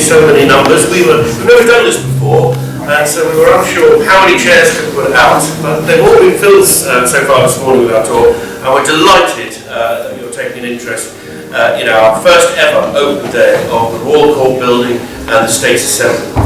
so many numbers. We've never done this before, and so we were unsure how many chairs to put out, but they've all been filled so far this morning with our tour, and we're delighted that you're taking an interest in our first ever open day of the Royal Court Building and the State Assembly.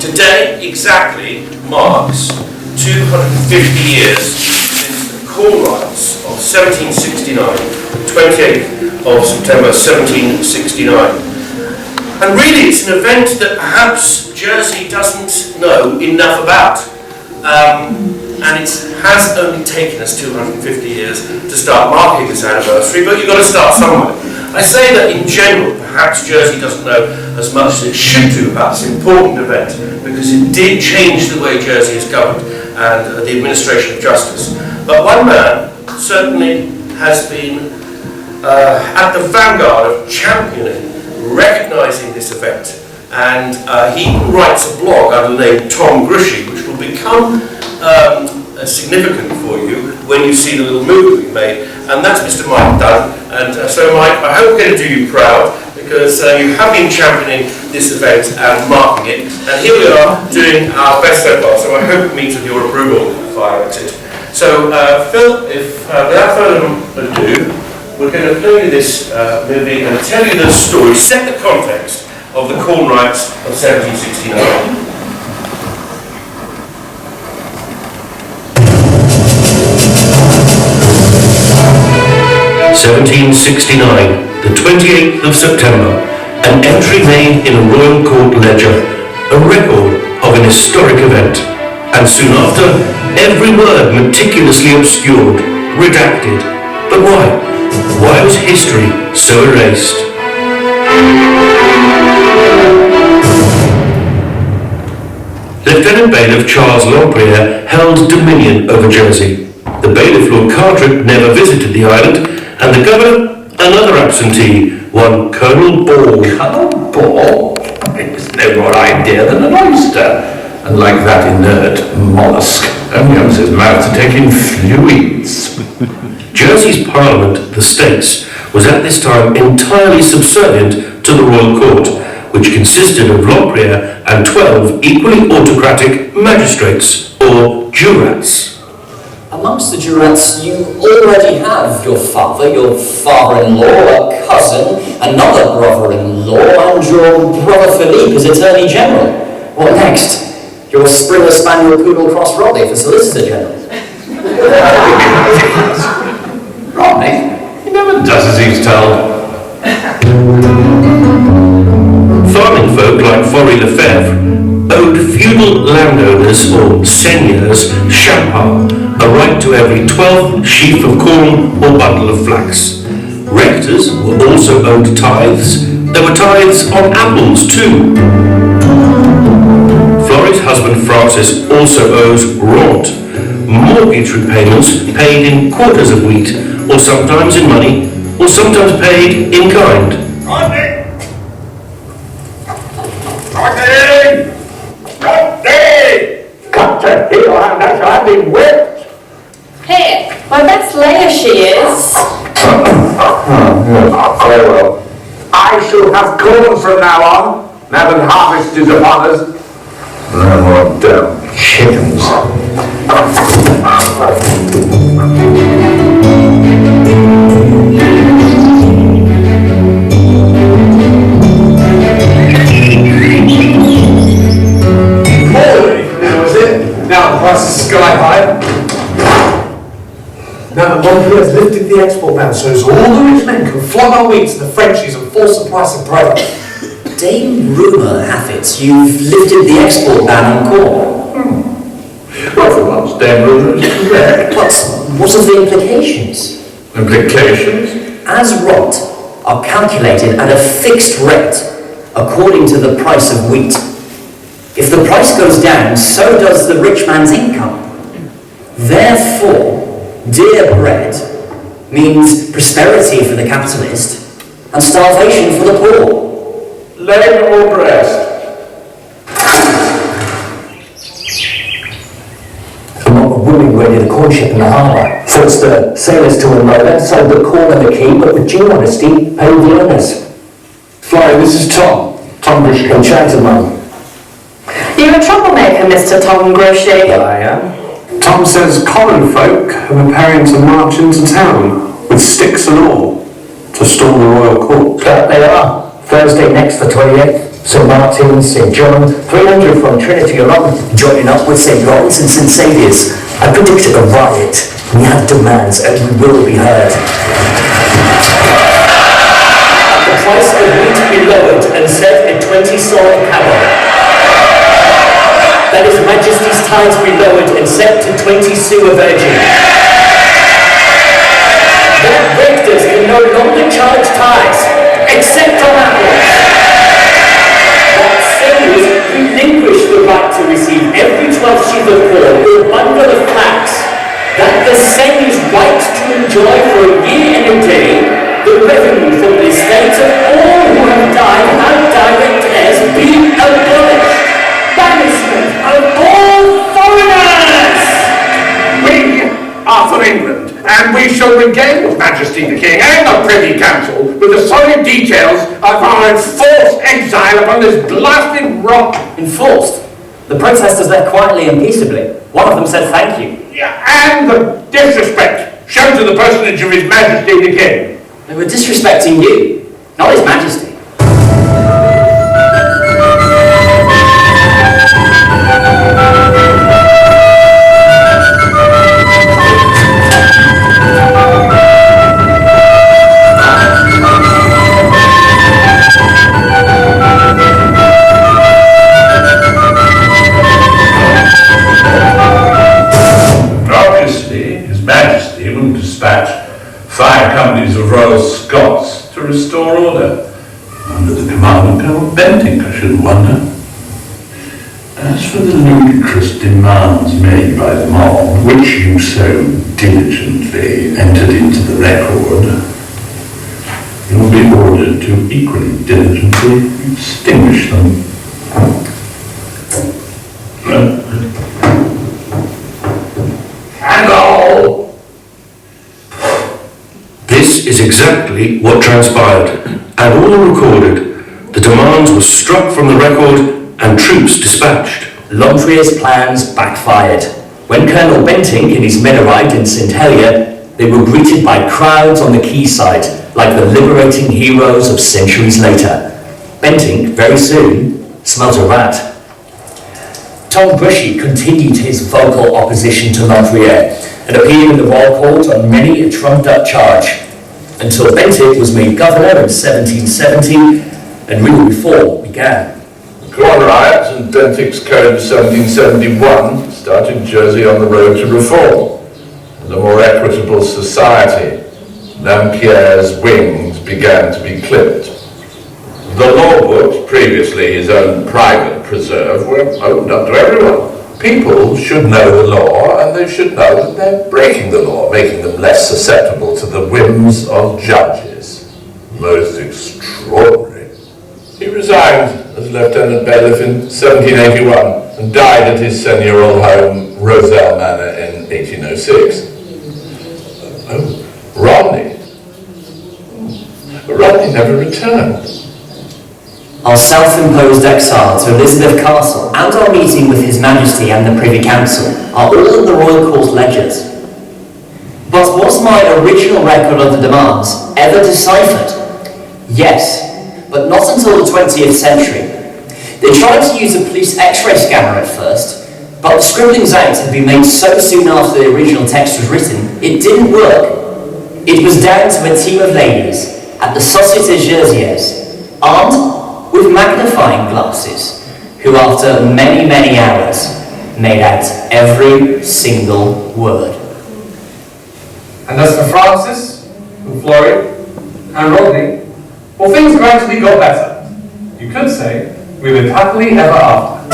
Today exactly marks 250 years since the Corn Riots of 1769, 28th of September 1769. And really it's an event that perhaps Jersey doesn't know enough about. And it has only taken us 250 years to start marking this anniversary, but you've got to start somewhere. I say that in general, perhaps Jersey doesn't know as much as it should do about this important event, because it did change the way Jersey is governed and the administration of justice. But one man certainly has been at the vanguard of championing, recognising this event, and he writes a blog under the name Tom Grishy, which will become significant for you when you see the little move we've made, and that's Mr. Mike Dunn. And so Mike, I hope we're going to do you proud, because you have been championing this event and marking it, and here we are doing our best so far, so I hope it meets with your approval if I exit. So Phil, if without further ado, we're going to play you this movie and tell you the story, set the context of the Corn Riots of 1769. 1769, the 28th of September, an entry made in a royal court ledger, a record of an historic event, and soon after, every word meticulously obscured, redacted. But why? Why was history so erased? Lieutenant Bailiff Charles Lempriere held dominion over Jersey. The bailiff Lord Carteret never visited the island, and the governor, another absentee, one Colonel Ball. Colonel Ball? It was no more idea than an oyster, and like that inert mollusk, only opens his mouth to take in fluids. Jersey's parliament, the States, was at this time entirely subservient to the royal court, which consisted of Lempriere and 12 equally autocratic magistrates, or jurats. Amongst the jurats, you already have your father-in-law, a cousin, another brother-in-law, and your brother Philippe as Attorney General. What next? Your Springer Spaniel Poodle Cross Rodney for Solicitor General. Rodney? He never does as he's told. Farming folk like Forry Lefebvre owed feudal landowners, or seigneurs, champart, a right to every 12th sheaf of corn or bundle of flax. Rectors were also owed tithes. There were tithes on apples too. Florrie's husband Francis also owes rent, mortgage repayments paid in quarters of wheat, or sometimes in money, or sometimes paid in kind. Rodney! Rodney! Rodney! Cut to heel and I shall be whipped! Here, my best layer she is. Very well. I shall have corn from now on, now that harvest is upon us. No more damn chickens. Now the price is sky high. Now the Montpellier has lifted the export ban, so all the rich men can flog our wheat to the Frenchies and force the price of bread. Dame rumour hath it you've lifted the export ban on corn. Well, for once, Dame rumour is correct. But what are the implications? Implications? As rot are calculated at a fixed rate according to the price of wheat. If the price goes down, so does the rich man's income. Therefore, dear bread means prosperity for the capitalist and starvation for the poor. Leg or breast? A mob of women waited the corn ship in the harbour. Forced the sailors to unload it, sold the corn and the key, but with due honesty, paid the owners. Fly, this is Tom. Tom Bush enchanted, Mum. You're a troublemaker, Mr. Tom Groshy. I am. Tom says common folk are preparing to march into town with sticks and all to storm the royal court. That they are. Thursday next, the 28th. St Martin's, St John, 300 from Trinity along, Joining up with St. Lawrence and St. Saviour's. I predicted a riot. We have demands and we will be heard. The price of wheat be lowered and set at 20 sol a cavel. That His Majesty's tithes be lowered and set to 20 sous a virgin. That rectors can no longer charge tithes, except on apples. That sailors relinquish the right to receive every 12th sheaf of corn or bundle of flax. That the same is right to enjoy for a year and a day the revenue from the estates of all who have died without direct heirs be abolished. Banishment of all foreigners! We are from England, and we shall regale His Majesty the King and the Privy Council with the solid details of our enforced exile upon this blasted rock. Enforced. The protesters left quietly and peaceably. One of them said thank you. And the disrespect shown to the personage of His Majesty the King. They were disrespecting you, not His Majesty. Obviously, His Majesty will dispatch 5 companies of Royal Scots to restore order. Under the command of Colonel Bentinck, I shouldn't wonder. As for the ludicrous demands made by the mob, which you so diligently entered into the record, you will be ordered to equally diligently extinguish them. And all. This is exactly what transpired, and all recorded. The demands were struck from the record and troops dispatched. Lontrier's plans backfired. When Colonel Bentinck and his men arrived in St Helier, they were greeted by crowds on the quayside, like the liberating heroes of centuries later. Bentinck, very soon, smelt a rat. Tom Bushy continued his vocal opposition to Lontrier and appeared in the royal court on many a trumped-up charge, until Bentinck was made governor in 1770 and real reform began. The Corn Riots and Bentinck's Code of 1771 started Jersey on the road to reform and a more equitable society. Lampierre's wings began to be clipped. The law books, previously his own private preserve, were opened up to everyone. People should know the law, and they should know that they're breaking the law, making them less susceptible to the whims of judges. Most extraordinary. He resigned as Lieutenant Bailiff in 1781 and died at his seigneurial home, Roselle Manor, in 1806. Rodney. Rodney never returned. Our self-imposed exile to Elizabeth Castle and our meeting with His Majesty and the Privy Council are all in the Royal Court ledgers. But was my original record of the demands ever deciphered? Yes, but not until the 20th century. They tried to use a police X-ray scanner at first, but the scribblings out had been made so soon after the original text was written, it didn't work. It was down to a team of ladies at the Société Jersiaise, armed with magnifying glasses, who after many, many hours made out every single word. And as for Francis, and Florrie, and Rodney, well, things gradually got better. You could say we lived happily ever after.